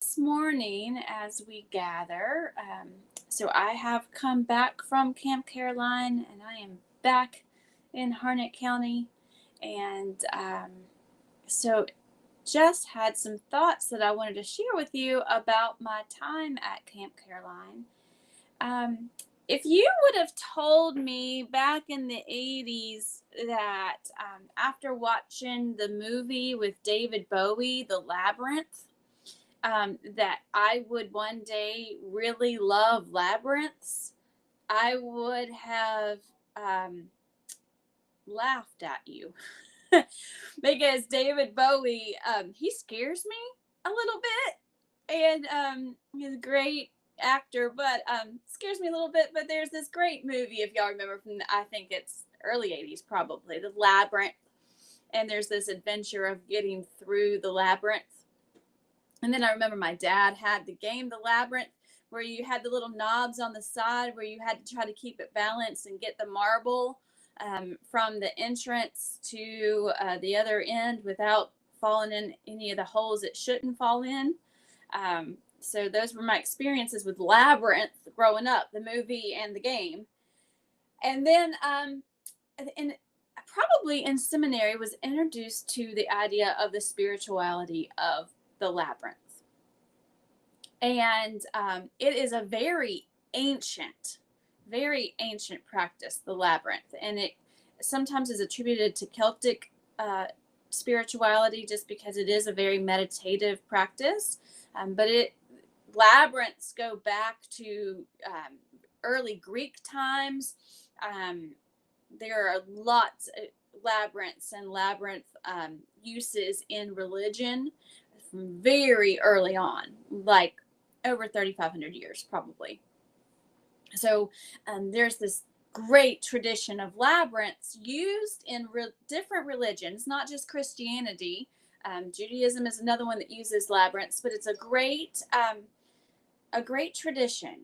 This morning, as we gather, so I have come back from Camp Caroline and I am back in Harnett County. And so just had some thoughts that I wanted to share with you about my time at Camp Caroline. Um, if you would have told me back in the 80s that after watching the movie with David Bowie, The Labyrinth, that I would one day really love labyrinths, I would have um, laughed at you because David Bowie, he scares me a little bit, and he's a great actor, but scares me a little bit. But there's this great movie, if y'all remember from I think it's early 80s, probably, The Labyrinth, and there's this adventure of getting through the labyrinth. And then I remember my dad had the game, The Labyrinth, where you had the little knobs on the side where you had to try to keep it balanced and get the marble from the entrance to the other end without falling in any of the holes it shouldn't fall in. So those were my experiences with Labyrinth growing up, the movie and the game. And then in probably in seminary was introduced to the idea of the spirituality of the labyrinth. And it is a very ancient practice, the labyrinth. And it sometimes is attributed to Celtic spirituality just because it is a very meditative practice. But labyrinths go back to early Greek times. There are lots of labyrinths and labyrinth uses in religion from very early on, like over 3,500 years probably. So there's this great tradition of labyrinths used in different religions, not just Christianity. Judaism is another one that uses labyrinths, but it's a great tradition.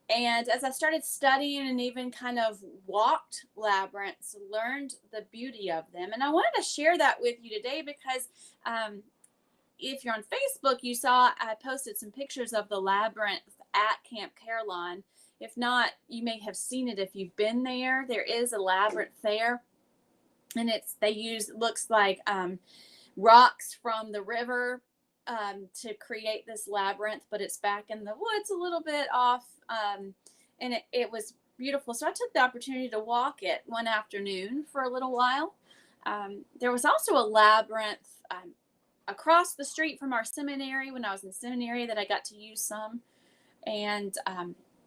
And as I started studying and even kind of walked labyrinths, learned the beauty of them. And I wanted to share that with you today because if you're on Facebook, you saw I posted some pictures of the labyrinth at Camp Caroline. If not, you may have seen it if you've been there. There is a labyrinth there. And looks like rocks from the river to create this labyrinth, but it's back in the woods a little bit off. And it was beautiful. So I took the opportunity to walk it one afternoon for a little while. There was also a labyrinth across the street from our seminary when I was in seminary that I got to use some. And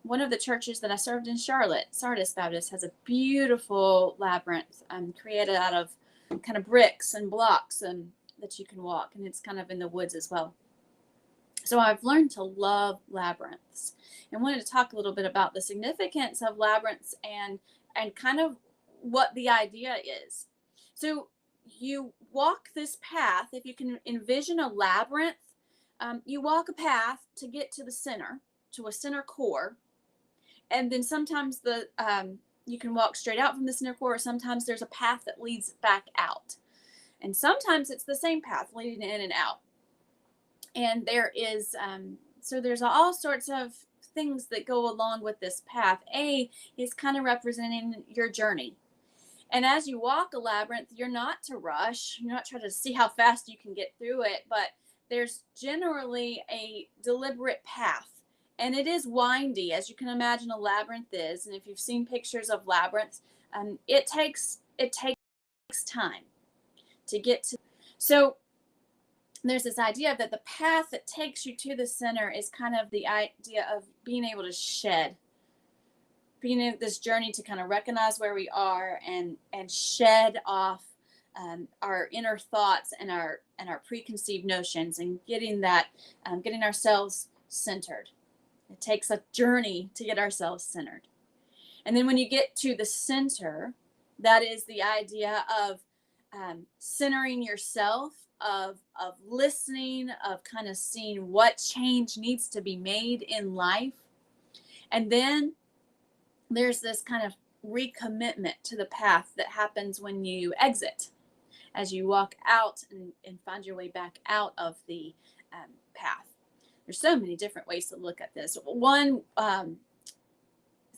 one of the churches that I served in Charlotte, Sardis Baptist, has a beautiful labyrinth created out of kind of bricks and blocks and that you can walk, and it's kind of in the woods as well. So I've learned to love labyrinths and wanted to talk a little bit about the significance of labyrinths and kind of what the idea is. So you walk this path. If you can envision a labyrinth, you walk a path to get to the center, to a center core, and then sometimes you can walk straight out from the center core, or sometimes there's a path that leads back out. And sometimes it's the same path leading in and out. And there's all sorts of things that go along with this path. A is kind of representing your journey. And as you walk a labyrinth, you're not to rush. You're not trying to see how fast you can get through it, but there's generally a deliberate path. And it is windy, as you can imagine a labyrinth is. And if you've seen pictures of labyrinths, it takes time to get to. So there's this idea that the path that takes you to the center is kind of the idea of being able to being in this journey to kind of recognize where we are and shed off our inner thoughts and our preconceived notions, and getting ourselves centered. It takes a journey to get ourselves centered. And then when you get to the center, that is the idea of centering yourself, of listening, of kind of seeing what change needs to be made in life. And then there's this kind of recommitment to the path that happens when you exit, as you walk out and find your way back out of the path. There's so many different ways to look at this. One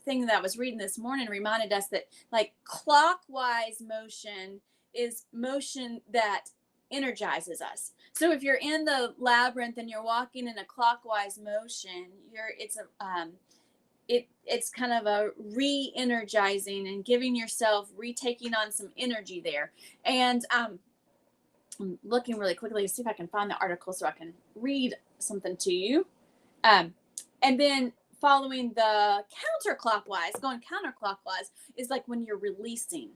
thing that I was reading this morning reminded us that like clockwise motion is motion that energizes us. So if you're in the labyrinth and you're walking in a clockwise motion, it's kind of a re-energizing and giving yourself retaking on some energy there. And I'm looking really quickly to see if I can find the article so I can read something to you. And then following the going counterclockwise is like when you're releasing.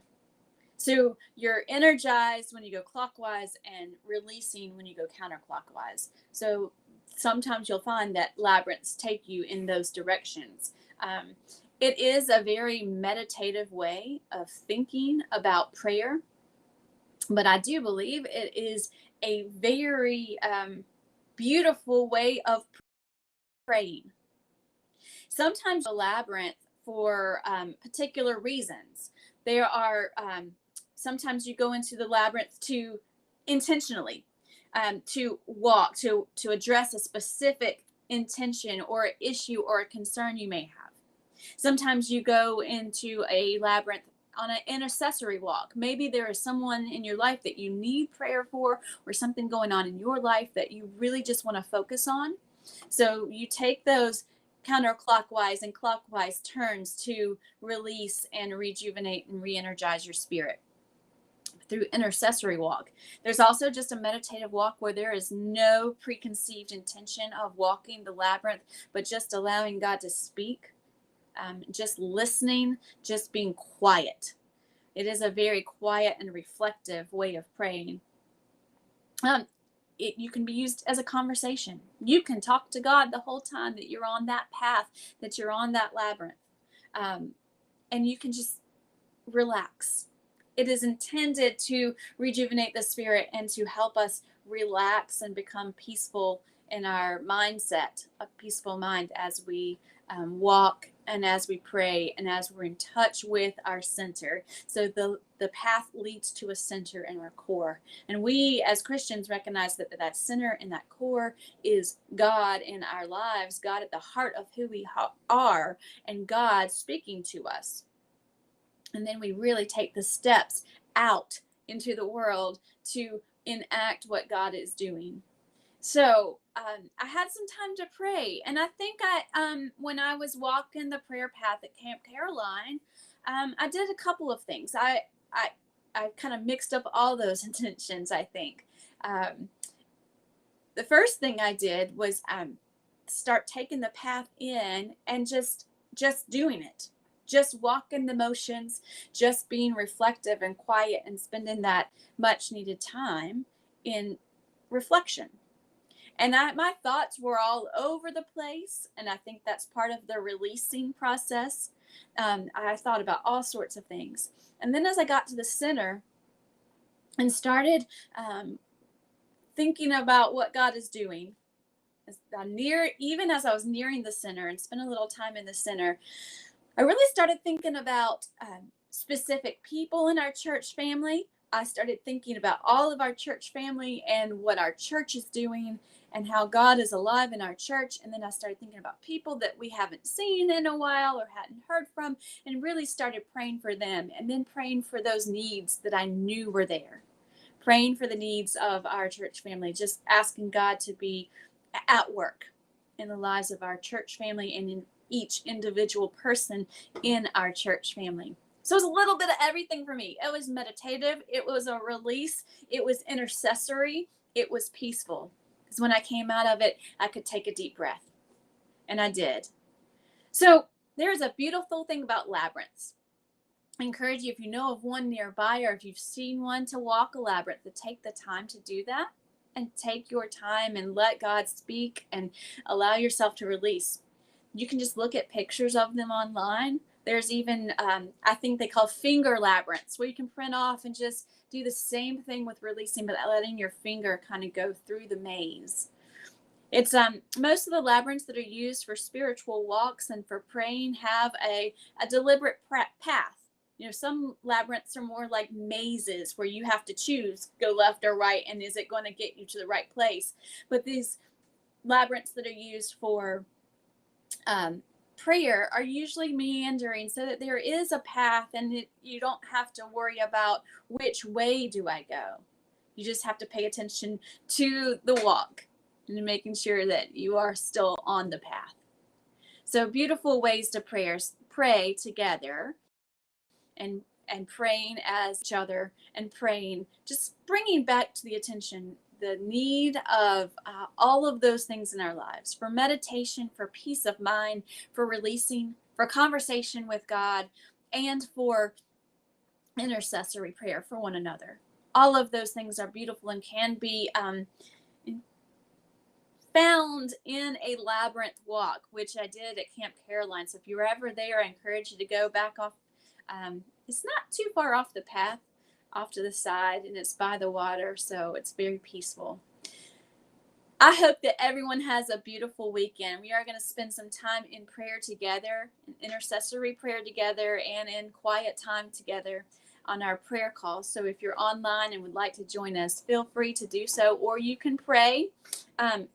So you're energized when you go clockwise and releasing when you go counterclockwise. So sometimes you'll find that labyrinths take you in those directions. It is a very meditative way of thinking about prayer, but I do believe it is a very beautiful way of praying. Sometimes a labyrinth for particular reasons. There are sometimes you go into the labyrinth to intentionally to walk to address a specific intention or issue or a concern you may have. Sometimes you go into a labyrinth on an intercessory walk. Maybe there is someone in your life that you need prayer for, or something going on in your life that you really just want to focus on. So you take those counterclockwise and clockwise turns to release and rejuvenate and re-energize your spirit through intercessory walk. There's also just a meditative walk where there is no preconceived intention of walking the labyrinth, but just allowing God to speak, just listening, just being quiet. It is a very quiet and reflective way of praying. You can be used as a conversation. You can talk to God the whole time that you're on that path, that you're on that labyrinth. And you can just relax. It is intended to rejuvenate the spirit and to help us relax and become peaceful in our mindset, a peaceful mind as we walk and as we pray and as we're in touch with our center. So the path leads to a center and our core. And we as Christians recognize that center and that core is God in our lives, God at the heart of who we are, and God speaking to us. And then we really take the steps out into the world to enact what God is doing. So I had some time to pray, and I think when I was walking the prayer path at Camp Caroline, I did a couple of things. I kind of mixed up all those intentions. I think the first thing I did was start taking the path in and just doing it. Just walking the motions, just being reflective and quiet and spending that much needed time in reflection. And my thoughts were all over the place. And I think that's part of the releasing process. I thought about all sorts of things. And then as I got to the center and started thinking about what God is doing, even as I was nearing the center and spent a little time in the center, I really started thinking about specific people in our church family. I started thinking about all of our church family and what our church is doing and how God is alive in our church. And then I started thinking about people that we haven't seen in a while or hadn't heard from, and really started praying for them, and then praying for those needs that I knew were there. Praying for the needs of our church family, just asking God to be at work in the lives of our church family and in each individual person in our church family. So it was a little bit of everything for me. It was meditative. It was a release. It was intercessory. It was peaceful. Because when I came out of it, I could take a deep breath. And I did. So there's a beautiful thing about labyrinths. I encourage you, if you know of one nearby or if you've seen one, to walk a labyrinth, to take the time to do that and take your time and let God speak and allow yourself to release. You can just look at pictures of them online. There's even, I think they call finger labyrinths, where you can print off and just do the same thing with releasing, but letting your finger kind of go through the maze. It's most of the labyrinths that are used for spiritual walks and for praying have a deliberate path. You know, some labyrinths are more like mazes where you have to choose, go left or right, and is it going to get you to the right place? But these labyrinths that are used for prayer are usually meandering, so that there is a path, and you don't have to worry about which way do I go. You just have to pay attention to the walk and making sure that you are still on the path. So beautiful ways to pray together, and praying as each other, and praying, just bringing back to the attention the need of all of those things in our lives, for meditation, for peace of mind, for releasing, for conversation with God, and for intercessory prayer for one another. All of those things are beautiful and can be found in a labyrinth walk, which I did at Camp Caroline. So if you're ever there, I encourage you to go back off. It's not too far off the path, off to the side, and it's by the water, so it's very peaceful. I hope that everyone has a beautiful weekend. We are going to spend some time in prayer together, in intercessory prayer together, and in quiet time together on our prayer call. So if you're online and would like to join us, feel free to do so, or you can pray,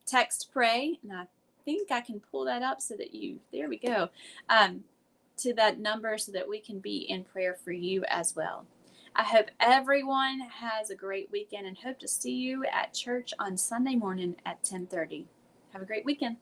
text pray, and I think I can pull that up so that there we go, to that number so that we can be in prayer for you as well. I hope everyone has a great weekend, and hope to see you at church on Sunday morning at 10:30. Have a great weekend.